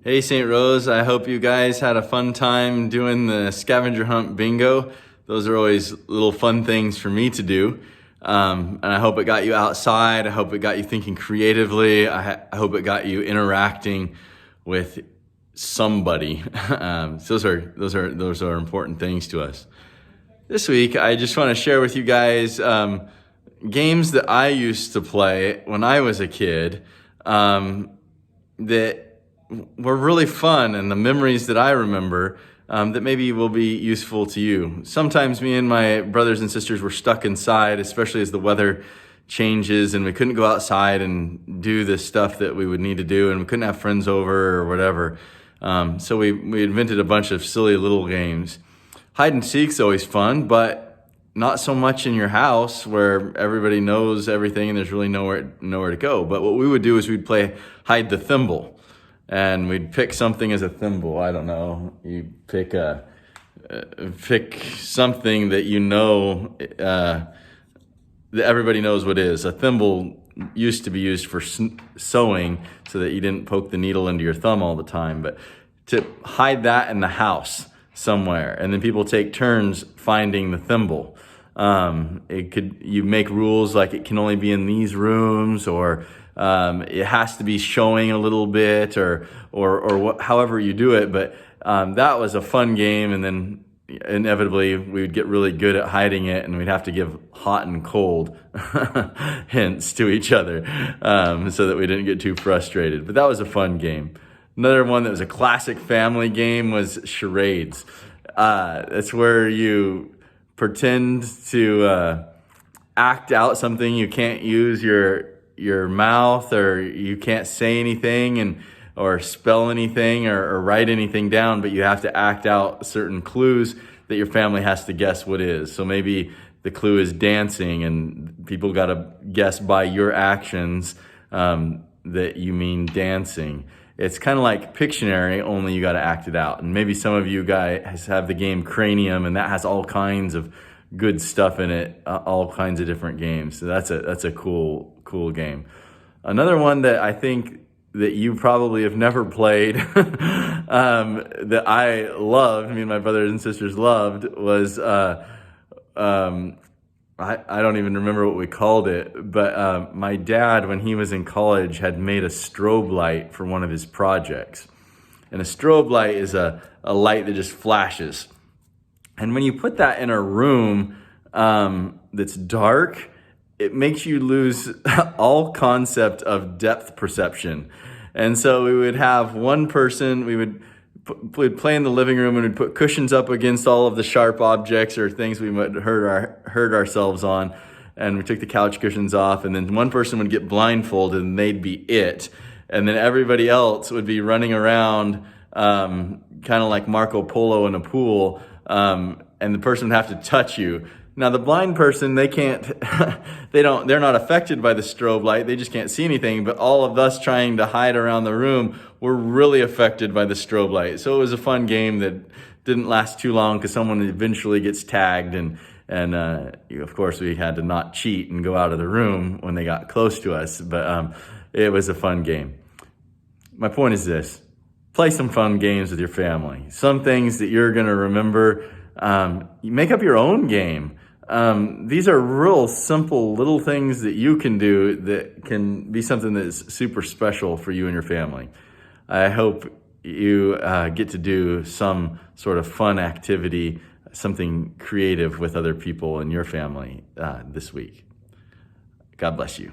Hey St. Rose, I hope you guys had a fun time doing the scavenger hunt bingo. Those are always little fun things for me to do. And I hope it got you outside. I hope it got you thinking creatively. I hope it got you interacting with somebody. Those are important things to us. This week, I just want to share with you guys games that I used to play when I was a kid that were really fun, and the memories that I remember that maybe will be useful to you. Sometimes me and my brothers and sisters were stuck inside, especially as the weather changes and we couldn't go outside and do the stuff that we would need to do, and we couldn't have friends over or whatever. So we invented a bunch of silly little games. Hide and seek's always fun, but not so much in your house where everybody knows everything and there's really nowhere to go. But what we would do is we'd play hide the thimble. And we'd pick something as a thimble. I don't know. You pick something that you know that everybody knows what is. A thimble used to be used for sewing so that you didn't poke the needle into your thumb all the time. But to hide that in the house somewhere, and then people take turns finding the thimble. You make rules like it can only be in these rooms, or it has to be showing a little bit, or however you do it. But that was a fun game, and then inevitably we would get really good at hiding it, and we'd have to give hot and cold hints to each other so that we didn't get too frustrated. But that was a fun game. Another one that was a classic family game was charades. It's where you pretend to act out something. You can't use your mouth, or you can't say anything or spell anything or write anything down, but you have to act out certain clues that your family has to guess what is. So maybe the clue is dancing, and people got to guess by your actions that you mean dancing. It's kind of like Pictionary, only you got to act it out. And maybe some of you guys have the game Cranium, and that has all kinds of good stuff in it, all kinds of different games. So that's a cool game. Another one that I think that you probably have never played that I loved, me and my brothers and sisters loved, was I don't even remember what we called it, but my dad, when he was in college, had made a strobe light for one of his projects. And a strobe light is a light that just flashes. And when you put that in a room that's dark, it makes you lose all concept of depth perception. And so we would have one person, we'd play in the living room, and we'd put cushions up against all of the sharp objects or things we might hurt ourselves on. And we took the couch cushions off, and then one person would get blindfolded, and they'd be it. And then everybody else would be running around kind of like Marco Polo in a pool, and the person would have to touch you. Now the blind person, they can't, they're not affected by the strobe light. They just can't see anything. But all of us trying to hide around the room were really affected by the strobe light. So it was a fun game that didn't last too long, because someone eventually gets tagged, and of course we had to not cheat and go out of the room when they got close to us. But it was a fun game. My point is this: play some fun games with your family. Some things that you're going to remember. You make up your own game. These are real simple little things that you can do that can be something that's super special for you and your family. I hope you get to do some sort of fun activity, something creative with other people in your family this week. God bless you.